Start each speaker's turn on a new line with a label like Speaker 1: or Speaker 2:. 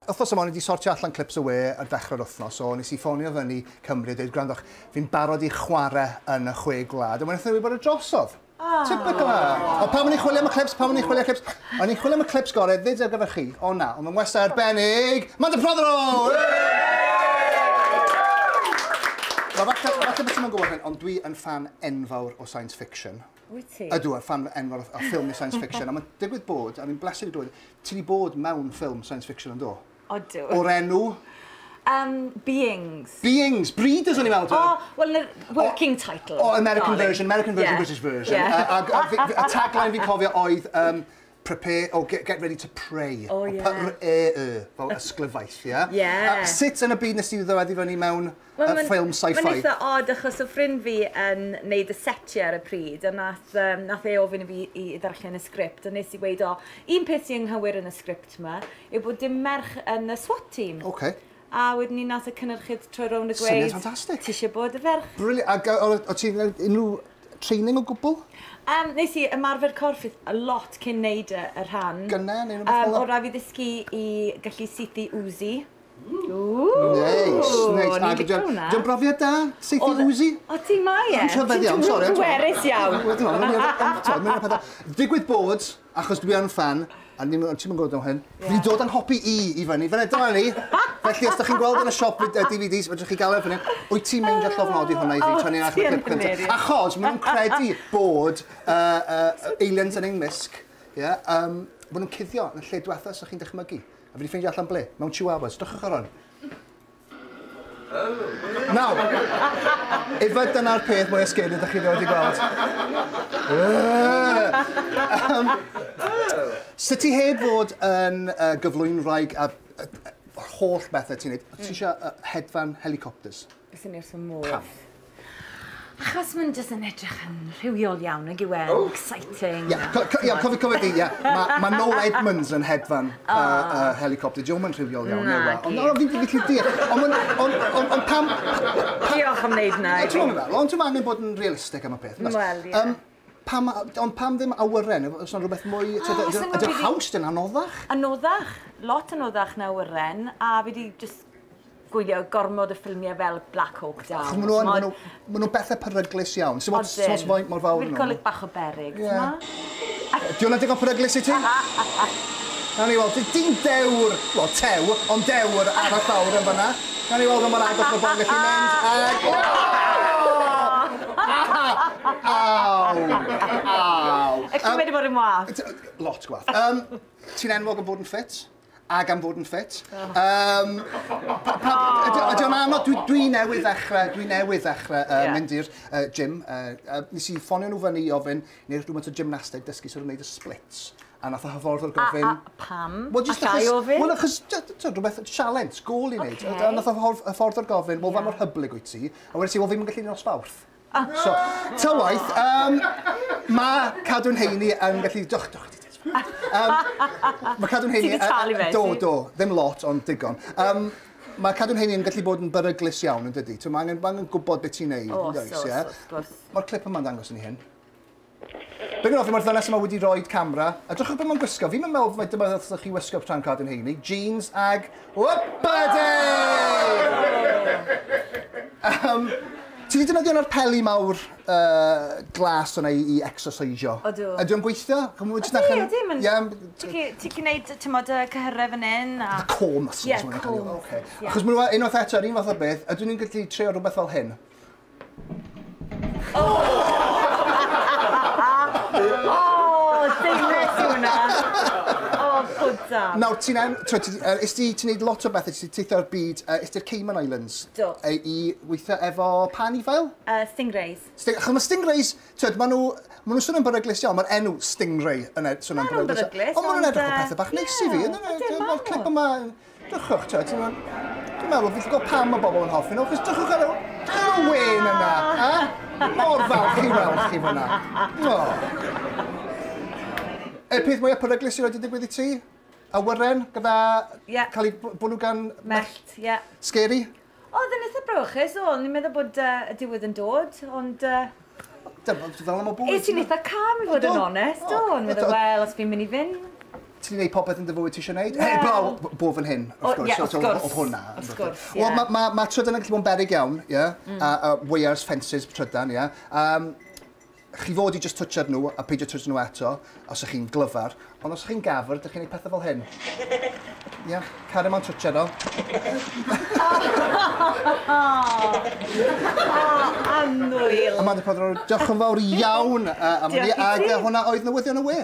Speaker 1: Wythnos yma, ni wedi sortio allan clips y we ar ddechrau'r wythnos, so nes I ffonio fyny Cymru a dweud, gwrandwch, fi'n barod I chwarae yn y chwe gwlad, a mae'n eitha wybod y drosodd. Typical a. O, pam o'n i'n chwilio am y clips, O'n i'n chwilio am y clips goreddyd ar gyfer chi, o na, ond mae'n westa arbennig, Amanda Prothero! Falle beth ti'n gwybod hyn, ond dwi yn fan enfawr o science fiction.
Speaker 2: Wyt ti?
Speaker 1: Ydw, fan enfawr o ffilm i science fiction, a mae'n digwydd bod, a ni'n bleser I dweud, ti wedi bod mewn ffilm science fiction yn do?
Speaker 2: Ydw.
Speaker 1: O'r enw?
Speaker 2: Beings.
Speaker 1: Beings, Breeders o'n I mewn.
Speaker 2: Well, working title.
Speaker 1: American version, British version. A tagline fi'n cofio oedd, prepare, or get ready to pray.
Speaker 2: Oh, yeah.
Speaker 1: Fel ysglyfaeth, ie?
Speaker 2: Yeah.
Speaker 1: Sut yn y byd nes ti ddyweddi fyny mewn ffilm sci-fi?
Speaker 2: Mae'n eitha odd achos o ffrind fi yn neud y setiau ar y pryd, a nath e ofyn I fi I ddarllen y sgript, a nes I weid un peth sy'n nghywir yn y sgript yma, yw bod dim merch yn y SWAT team.
Speaker 1: Okay.
Speaker 2: A wedyn ni nath y cynnyrchydd trwy rownd y gweud.
Speaker 1: Syniad ffantastig.
Speaker 2: Ti eisiau bod y ferch?
Speaker 1: Brilliant. A o ti'n unrhyw training o gwbl?
Speaker 2: Nes I ymarfer corff a lot cyn neud y rhan.
Speaker 1: Gynne, neu rhywbeth fel?
Speaker 2: O rai fi ddysgu I gallu seithi Uzi.
Speaker 1: Neis. Dwi'n brofiad da, seithi Uzi?
Speaker 2: O, ti mai e?
Speaker 1: Ti'n iawn, sori.
Speaker 2: Ti'n gwerus iawn.
Speaker 1: Digwydd bod, achos dwi yn fan, a ti'n mynd gwybod am hyn, fi wedi dod yn hopi I fyny, fyny dyma ni. Felly, os da chi'n gweld yn y siop DVDs, fydrwch chi gael e fyny, wyt ti'n mynd allan ofnodi hwnna I fi, tra ni'n achos clip cyntaf. Achos, maen nhw'n credu bod aliens yn ein misg, bod nhw'n cuddio yn y lle diwethaf sy'ch chi'n dychmygu. A fi wedi ffeindio allan ble, mewn chihuahuas. Drychwch ar hwn. Nawr, efa dyna'r peth mwy esgeiriad ydych chi wedi gweld. Sut ti heb fod yn gyflwynwraig a holl bethau ti'n neud, ti eisiau hedfan helicopters?
Speaker 2: Ysyn ni'r sy'n modd.
Speaker 1: Pam?
Speaker 2: Achos mae'n jyst yn edrych yn rhywiol iawn ag yw e'n exciting.
Speaker 1: Cofio di, mae Noel Edmonds yn hedfan helicopter. Diolch yn rhywiol iawn. Ond fi'n gallu dir. Ond pam...
Speaker 2: Diolch am wneud na.
Speaker 1: Ond ti'n angen bod yn realistig am y peth.
Speaker 2: Wel, ie.
Speaker 1: Ond pam ddim awyren? Os yna rhywbeth mwy... Ydy'r haws dyn anoddach?
Speaker 2: Anoddach. Lot anoddach na awyren. A fi di just gwylio gormod y ffilmiau fel Black Hawk Down.
Speaker 1: Maen nhw'n bethau peryglis iawn. Sut faint mor fawr nhw?
Speaker 2: Fi'n coleg bach o berig.
Speaker 1: Di hwnna digon peryglis I ti? Nawn ni weld, di'n dewr, wel tew, ond dewr ar y llawr yn fyna. Nawn ni weld o'n agos mae'r bong gallu mynd. Aw!
Speaker 2: Ych wedi bod yn wath?
Speaker 1: Lot gwath. Ti'n enwog yn bod yn ffit? Ag am bod yn ffit. Ydy o'n anodd, dwi newydd ddechrau mynd i'r gym. Nes I ffonio nhw fyny I ofyn, neu rhywbeth o gymnastig dysgu sy'n gwneud y splits. A nath o hyffordd o'r gofyn...
Speaker 2: A pam? A llai ofyn?
Speaker 1: Wel, achos rhywbeth challenge, gôl I wneud. A nath o hyffordd o'r gofyn, wel, fan o'r hyblyg wyt ti. A wedi ti, wel, fi'n gallu nos fawrth. So, ta waith, mae cadw'n heini yn gallu... Mae cadw'n heini... Do, ddim lot, ond digon. Mae cadw'n heini yn gallu bod yn beryglis iawn, yn dydi? Mae angen gwybod beth ti'n neud. Mae'r clip yma'n dangos ni hyn. Bydd yn offi, mae'r ddynes yma wedi rhoi camera. A drwch beth mae'n gwisgo. Fi'n meddwl faint yma ddylsach chi wisgo tra'n cadw'n heini. Jeans ag... Whoop-a-day! Ti wedi defnyddio yna'r peli mawr glas yna I exercisio?
Speaker 2: Odw.
Speaker 1: Ydy o'n gweithio?
Speaker 2: Ydy. Ti'n gwneud y cyhyrau fan hyn?
Speaker 1: The core muscles.
Speaker 2: Ie, core muscles.
Speaker 1: Achos maen nhw unwaith eto, un fath o beth, ydyn ni'n gallu trio rhywbeth fel hyn?
Speaker 2: Deimles I hwnna. Pwda.
Speaker 1: Nawr, ti'n gwneud lot o bethau, ti'n teithio ar byd, ysdi'r Cayman Islands?
Speaker 2: Do.
Speaker 1: I weithio efo pan I fel?
Speaker 2: Stingrays.
Speaker 1: Achos mae stingrays, maen nhw'n swn yn beryglis iawn, mae'r enw stingray yn swn yn beryglis. Ond maen nhw'n edrych o pethau bach neis I fi. Mae'r clip yma, drychwch, dwi'n meddwl, fi'n gweld pam mae bobl yn hoffi nhw, achos drychwch ar y wen yna. Mor falch I weld chi fyna. Y peth mwyaf peryglis I wedi digwydd I ti? Awyren, gyda cael ei bwlw gan...
Speaker 2: Mellt, ie.
Speaker 1: Scary?
Speaker 2: Oedd yn eitha brwchus, ni'n meddwl bod y diwedd yn dod, ond...
Speaker 1: Fel am o bwyd.
Speaker 2: Ti'n eitha cam I fod yn onest, o'n meddwl, wel, os fi'n mynd I fynd.
Speaker 1: ti'n gwneud popeth yn dy fywyd ti eisiau gwneud? Heblaw bob yn hyn, wrth gwrs.
Speaker 2: Wrth gwrs.
Speaker 1: Oedd hwnna.
Speaker 2: Wrth gwrs, ie.
Speaker 1: Wel, mae trydan yn gallu bod yn beryg iawn, ie. Weirs, fences, trydan, ie. Chi fod i just twtchad nhw a peidio twtchad nhw eto, os ych chi'n glyfar. Ond os ych chi'n gafr, ydych chi'n gwneud pethau fel hyn. Ie, cario ma'n twtchad o.
Speaker 2: Annwyl.
Speaker 1: Amanda Prothero, diolch yn fawr iawn am hynny, ac hwnna oedd newyddion y we.